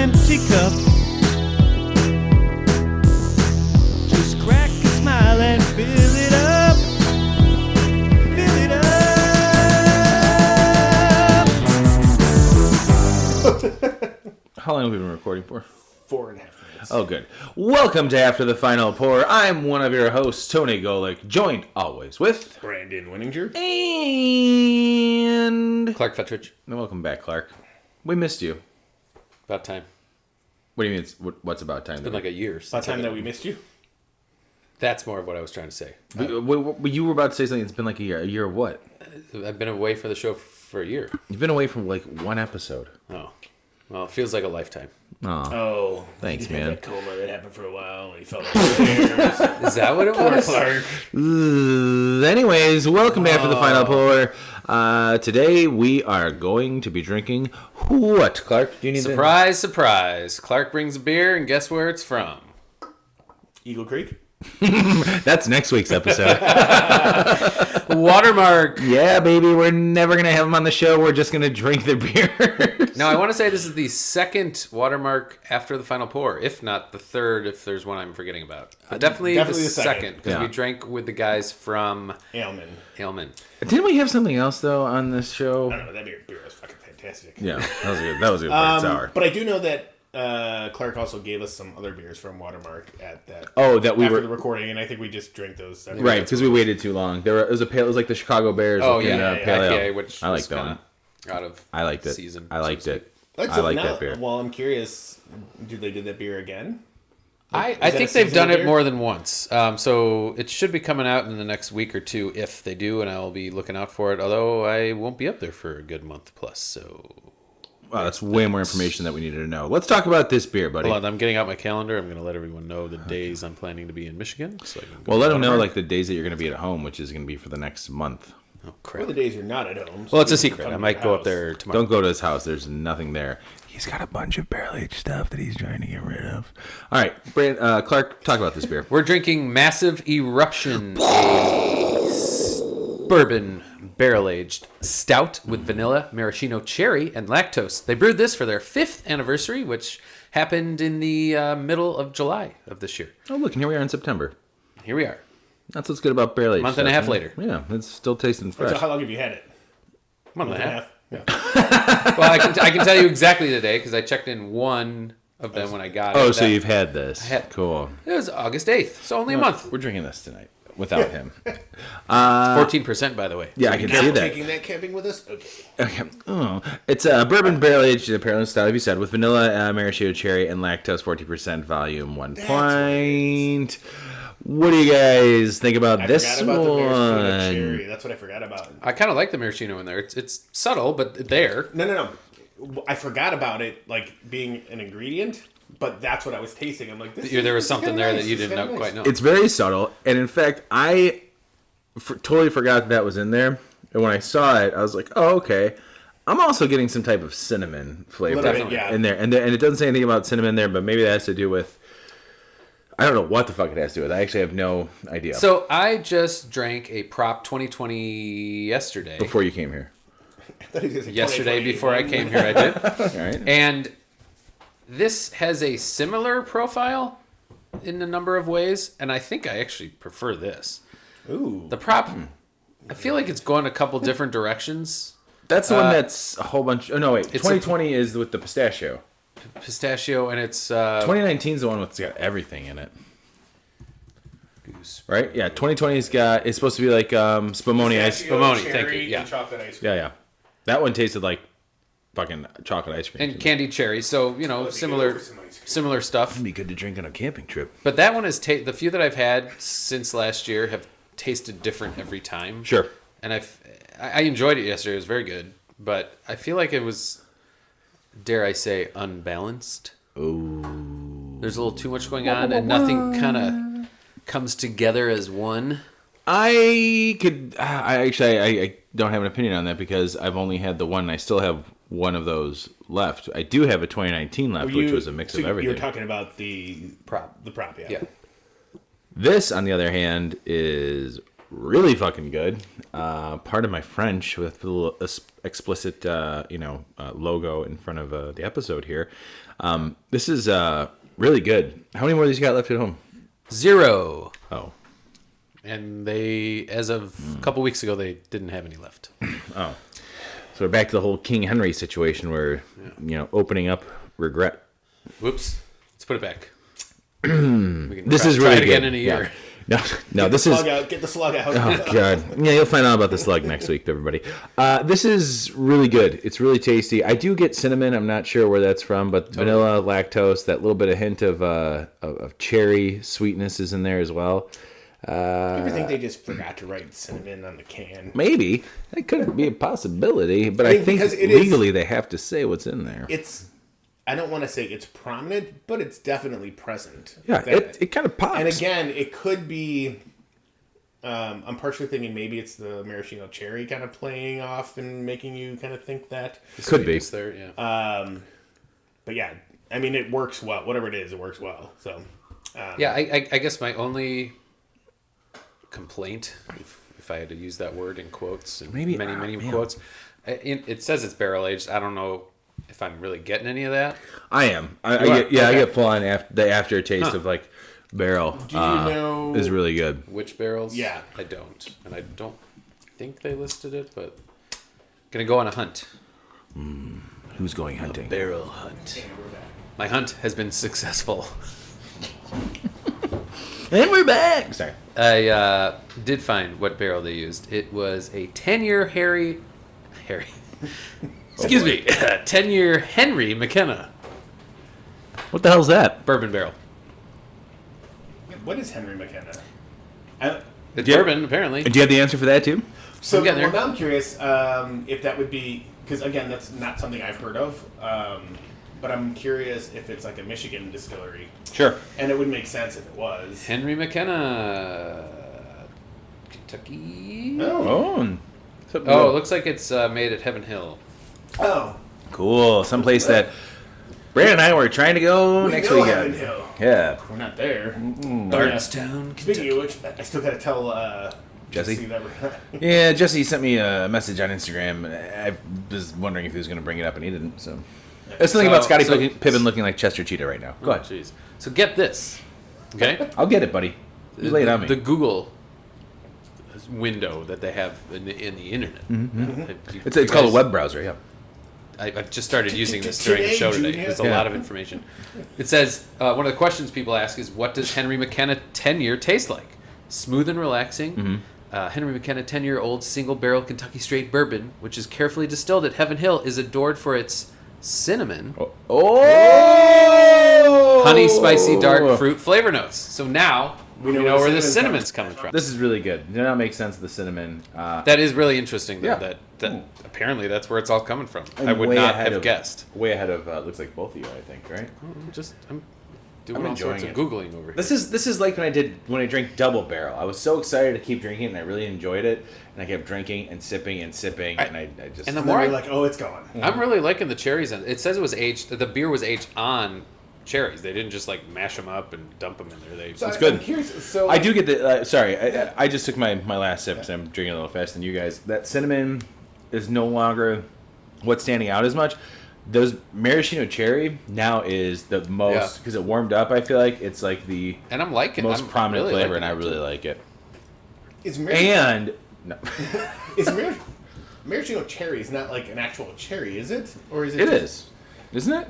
empty cup. Just crack a smile and fill it up. Fill it up. How long have we been recording for? 4.5 minutes. Oh, good. Welcome to After the Final Pour. I'm one of your hosts, Tony Golick, joined always with... Brandon Winninger. And... Clark Fettridge. Welcome back, Clark. We missed you. About time. What do you mean, what's about time? It's been like a year. About time that we missed you. That's more of what I was trying to say. You were about to say something. It's been like a year. A year of what? I've been away for the show for a year. You've been away from like one episode. Oh. Well, it feels like a lifetime. Oh. Thanks, he had man. that coma that happened for a while and he fell downstairs. Is that what it was? Clark. Anyways, welcome to After the Final Pour. Today we are going to be drinking what, Clark? Do you need Surprise, surprise. Clark brings a beer, and guess where it's from? Eagle Creek. That's next week's episode. Watermark. Yeah, baby, we're never going to have them on the show. We're just going to drink their beer. Now, I want to say this is the second Watermark after the final pour, if not the third, if there's one I'm forgetting about. Definitely the second, because we drank with the guys from Ailman. Didn't we have something else, though, on this show? I don't know, that beer was fucking fantastic. Yeah, that was good. That was a good for sour. But I do know that Clark also gave us some other beers from Watermark at that. Oh, that we after were the recording, and I think we just drank those. Right, because we waited too long. It was like the Chicago Bears. Oh, looking, yeah, pale ale. IPA, which I like was that one. Out of I liked it. season. I liked it. Like that beer. Well, I'm curious, do they do that beer again? I that think a they've done seasonal it beer? more than once. So it should be coming out in the next week or two if they do, and I'll be looking out for it. Although I won't be up there for a good month plus. So Wow, that's way more information that we needed to know. Let's talk about this beer, buddy. hold on, I'm getting out my calendar. I'm going to let everyone know the days I'm planning to be in Michigan. So I can go Well, let to them know Watermark. like the days that you're going to be at home, which is going to be for the next month. Oh Or crap! the days you're not at home. Well, it's a you can secret. come I to might your go up house. there tomorrow. Don't go to his house. There's nothing there. He's got a bunch of barrel-aged stuff that he's trying to get rid of. All right, Clark, talk about this beer. We're drinking Massive Eruption, Bourbon Barrel-Aged Stout with vanilla, maraschino cherry, and lactose. They brewed this for their 5th anniversary, which happened in the middle of July of this year. Oh, look, and here we are in September. Here we are. That's what's good about barrel-aged Month and a stuff, half man. later. Yeah, it's still tasting fresh. So how long have you had it? Month and a half. Yeah. Well, I can tell you exactly today because I checked in one of them when I got it. Oh, so you've had this. had- Cool. It was August 8th, so only a month. We're drinking this tonight without him. 14%, by the way. Yeah, I can see Not that. taking that camping with us? Okay. Okay. Oh. It's a bourbon barrel-aged imperial style, as you said, with vanilla, maraschino cherry, and lactose, 40% volume, 1 pint. What do you guys think about I this forgot about the maraschino one? cherry. That's what I forgot about. I kind of like the maraschino in there. It's subtle, but there. No. I forgot about it, like, being an ingredient, but that's what I was tasting. I'm like, There was something there that you didn't know, quite know. It's very subtle, and in fact, I totally forgot that was in there. And when I saw it, I was like, "Oh, okay." I'm also getting some type of cinnamon flavor Definitely, yeah. in there, and it doesn't say anything about cinnamon there, but maybe that has to do with. I don't know what the fuck it has to do with. I actually have no idea. So I just drank a Prop 2020 yesterday. Before you came here, Yesterday, before I came here, I did. all right? And this has a similar profile in a number of ways, and I think I actually prefer this. Ooh. The Prop, I feel like it's going a couple different directions. That's the one that's a whole bunch. Oh no, wait. It's 2020 is with the pistachio. Pistachio, and it's 2019 is the one that's got everything in it, goose. right? Yeah. 2020's got. It's supposed to be like spumoni ice. Spumoni, cherry, thank you, yeah. and chocolate ice cream. Yeah. That one tasted like fucking chocolate ice cream. And candied cherry, so similar stuff. It'd be good to drink on a camping trip. But that one is the few that I've had since last year have tasted different every time. Sure. And I enjoyed it yesterday. It was very good, but I feel like it was, dare I say, unbalanced. Ooh. There's a little too much going on, and nothing kind of comes together as one. I don't have an opinion on that because I've only had the one. And I still have one of those left. I do have a 2019 left, which was a mix of everything. You're talking about the Prop. The prop, yeah. Yeah. This, on the other hand, is really fucking good. Part of my French with a little explicit, logo in front of the episode here. This is really good. How many more of these you got left at home? 0. Oh. And they, as of a couple weeks ago, they didn't have any left. Oh. So we're back to the whole King Henry situation where, opening up regret. Whoops. Let's put it back. This is try really it again good. in a year. No, this is... Get the slug out. Oh, God. Yeah, you'll find out about the slug next week, everybody. This is really good. It's really tasty. I do get cinnamon. I'm not sure where that's from, but vanilla, lactose, that little bit of hint of cherry sweetness is in there as well. I think they just forgot to write cinnamon on the can. Maybe. That could be a possibility, but I think legally they have to say what's in there. I don't want to say it's prominent, but it's definitely present. Yeah, it kind of pops. And again, it could be... I'm partially thinking maybe it's the maraschino cherry kind of playing off and making you kind of think that. Could be. There, yeah. But yeah, I mean, it works well. Whatever it is, it works well. So. Yeah, I guess my only complaint, if I had to use that word in quotes, and Maybe many quotes, it says it's barrel aged. I don't know if I'm really getting any of that. I am. I get full on the aftertaste of like barrel. Do you know is really good. Which barrels? Yeah. I don't. And I don't think they listed it, but gonna go on a hunt. Who's going hunting? Barrel hunt. My hunt has been successful. And we're back. Sorry. I did find what barrel they used. It was a 10-year Harry. Excuse me. 10-year Henry McKenna What the hell's that? bourbon barrel. What is Henry McKenna? It's bourbon, apparently. Do you have the answer for that too? So I'm getting there. now I'm curious if that would be... Because, again, that's not something I've heard of. But I'm curious if it's like a Michigan distillery. Sure. And it would make sense if it was. Henry McKenna, Kentucky. Oh. It looks like it's made at Heaven Hill. Oh. Cool. Someplace that Brandon and I were trying to go We next know weekend. Heaven Hill. Yeah. We're not there. Bardstown, Speaking of which, I still got to tell Jesse? that we're... Yeah, Jesse sent me a message on Instagram. I was wondering if he was going to bring it up, and he didn't. So, there's something about Scottie Pippen looking like Chester Cheetah right now. Go ahead. Jeez. So get this, okay? I'll get it, buddy. You lay it on me. The Google window that they have in the internet. It's called a web browser. Yeah. I've just started using this during the show today. There's a lot of information. It says one of the questions people ask is, what does Henry McKenna 10-year taste like? Smooth and relaxing. Henry McKenna 10-year-old single-barrel Kentucky straight bourbon, which is carefully distilled at Heaven Hill, is adored for its cinnamon, honey, spicy, dark fruit flavor notes. So now we know where the cinnamon's coming from. This is really good. Did not make sense. The cinnamon. That is really interesting, though, Yeah. that apparently that's where it's all coming from. I'm I would way not ahead have of- guessed. Way ahead of looks like both of you, I think. Right. I'm doing I'm all sorts enjoying of it. Googling over here. This is like when I drank Double Barrel. I was so excited to keep drinking, and I really enjoyed it. And I kept drinking and sipping and sipping, and I just. And the And more then I- we're like, oh, it's gone. I'm really liking the cherries. And it says it was aged. The beer was aged on cherries. They didn't just like mash them up and dump them in there. So It's good. I'm curious. So I do get the. Sorry, I just took my last sip, so I'm drinking a little faster than you guys. That cinnamon is no longer what's standing out as much. Those maraschino cherry now is the most because it warmed up. I feel like it's like the And I'm liking most prominent really flavor, liking and I it, really too. like it. is And no, maraschino cherry is not like an actual cherry, is it? Or is it? it is, isn't it?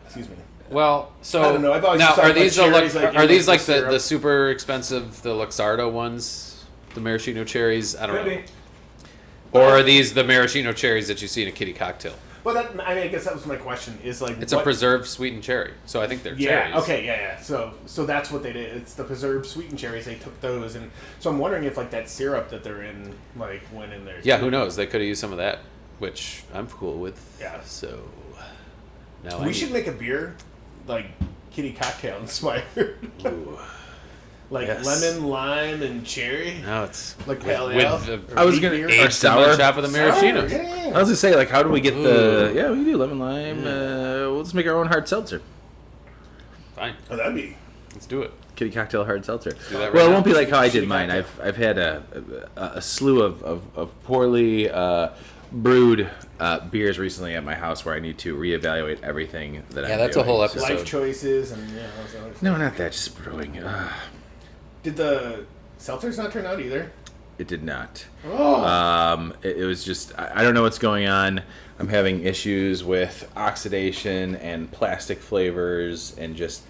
Excuse me. Well, so I don't know, I've always now just thought are like these cherries, like, are in, these like, like the the syrup. super expensive the Luxardo ones, the maraschino cherries? I don't know. Or are these the maraschino cherries that you see in a kitty cocktail? Well, I guess that was my question. Is like It's a preserved sweetened cherry, so I think they're cherries. Yeah. Okay. Yeah. So that's what they did. It's the preserved sweetened cherries. They took those, and so I'm wondering if like that syrup that they're in like went in there. Yeah, too. who knows? They could have used some of that, which I'm cool with. Yeah. So now We should make a beer like kitty cocktail inspired. Like Yes. lemon, lime, and cherry. No, it's Like pale ale. I was gonna- Beer. or sour. Shop of the maraschino. Yeah. I was gonna say, like, how do we get the? Yeah, we can do lemon lime. We'll just make our own hard seltzer. Fine. Oh, that'd be. Let's do it. Kitty cocktail hard seltzer. Do that right Well, it now. won't be like how I did Shitty mine. cocktail. I've had a slew of poorly brewed beers recently at my house where I need to reevaluate everything that I'm doing. that's a whole episode. Life choices and No, not that. Just brewing. Did the seltzers not turn out either? It did not. Oh, It was just I don't know what's going on. I'm having issues with oxidation and plastic flavors and just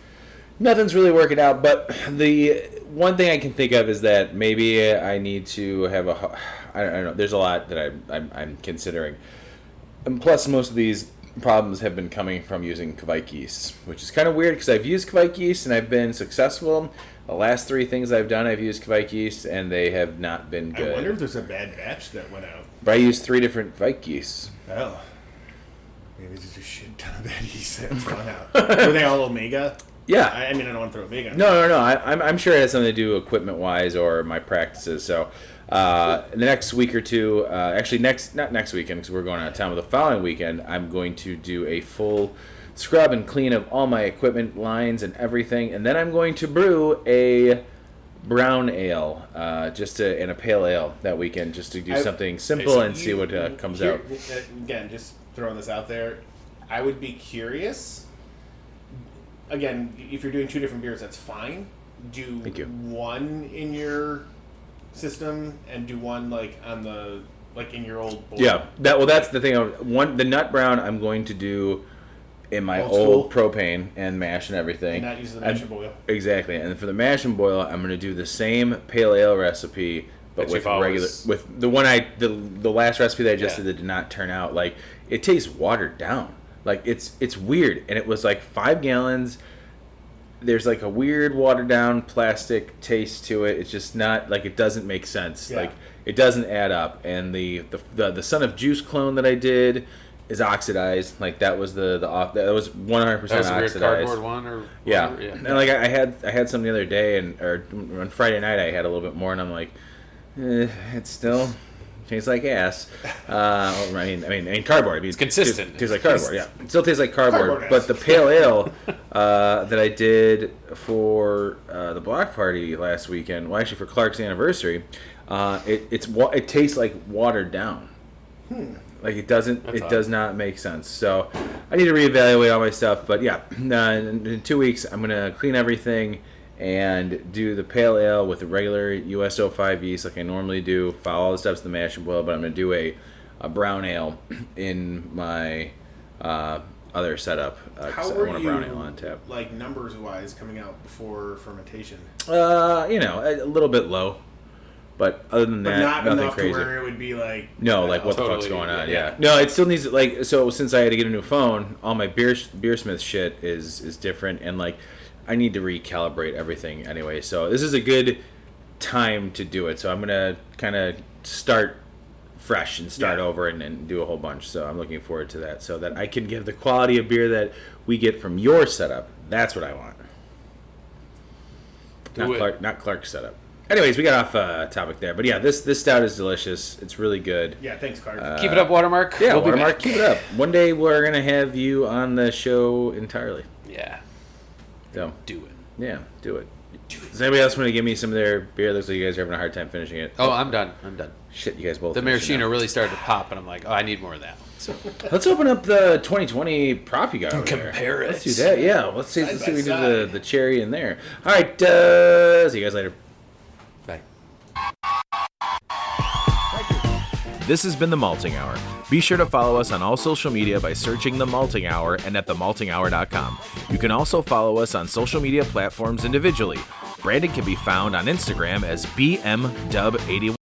nothing's really working out. But the one thing I can think of is that maybe I need to have I don't know. There's a lot that I'm considering. And plus, most of these problems have been coming from using Kvike yeast, which is kind of weird because I've used Kvike yeast and I've been successful. The last 3 things I've done, I've used Kvike yeast and they have not been good. I wonder if there's a bad batch that went out. But I used 3 different Kvike yeasts. Oh. Maybe there's a shit ton of bad yeast that's gone out. Were they all Omega? Yeah. I mean, I don't want to throw Omega on No. I'm sure it has something to do equipment-wise or my practices. So the next week or two, actually not next weekend because we're going out of town, but the following weekend, I'm going to do a full scrub and clean of all my equipment lines and everything, and then I'm going to brew a brown ale, and a pale ale that weekend, just to do something simple and see what comes out. Again, just throwing this out there, I would be curious. Again, if you're doing 2 different beers, that's fine. Do Thank you. one in your system and do one in your old bowl. Yeah, that's the thing. The nut brown I'm going to do in my Old old school. propane and mash and everything. And not use the mash and boil. Exactly. And for the mash and boil, I'm going to do the same pale ale recipe, but That with you've always- with the one the last recipe that I just Yeah. did that did not turn out. Like, it tastes watered down. Like, it's weird. And it was like 5 gallons. There's like a weird watered down plastic taste to it. It's just not like, it doesn't make sense. Yeah. Like, it doesn't add up. And the Son of Juice clone that I did is oxidized. Like, that was that was 100% That was a weird oxidized. cardboard one, or Yeah. whatever. And like I had some the other day, or on Friday night I had a little bit more, and I'm like, it still tastes like ass. I mean cardboard. I mean, It's consistent. It tastes like cardboard. Yeah, it still tastes like cardboard. Cardboard But ass. the pale ale that I did for the block party last weekend, well, actually for Clark's anniversary, it tastes like watered down. Like, it doesn't. That's It odd. does not make sense. So I need to reevaluate all my stuff. But yeah, in 2 weeks I'm gonna clean everything and do the pale ale with the regular US-05 yeast like I normally do. Follow all the steps of the mash and boil. But I'm gonna do a brown ale in my other setup. 'Cause How I were want a you, brown ale on tap. like, numbers-wise, coming out before fermentation? A little bit low. But other than But that, not nothing enough crazy. to where it would be like... No, like, what the Totally, fuck's going on? yeah. Yeah. No, it still needs, like, so since I had to get a new phone, all my beersmith shit is different, and like, I need to recalibrate everything anyway. So this is a good time to do it. So I'm gonna kind of start fresh and start over and do a whole bunch. So I'm looking forward to that, so that I can give the quality of beer that we get from your setup. That's what I want. Not Clark's setup. Anyways, we got off topic there, but yeah, this stout is delicious. It's really good. Yeah, thanks, Clark. Keep it up, Watermark. Yeah, We'll be Watermark, back. keep it up. One day we're gonna have you on the show entirely. Yeah. So Do it. yeah, do it. Does anybody else want to give me some of their beer? Looks like you guys are having a hard time finishing it. Oh, I'm done. Shit, you guys both. The finished it maraschino now. really started to pop, and I'm like, oh, I need more of that. So Let's open up the 2020 prop you got over there. compare it. Let's do that. Yeah, let's see. Side Let's by see if we do side. the cherry in there. All right. See you guys later. Bye. This has been The Malting Hour. Be sure to follow us on all social media by searching The Malting Hour and at themaltinghour.com. You can also follow us on social media platforms individually. Brandon can be found on Instagram as BMDub81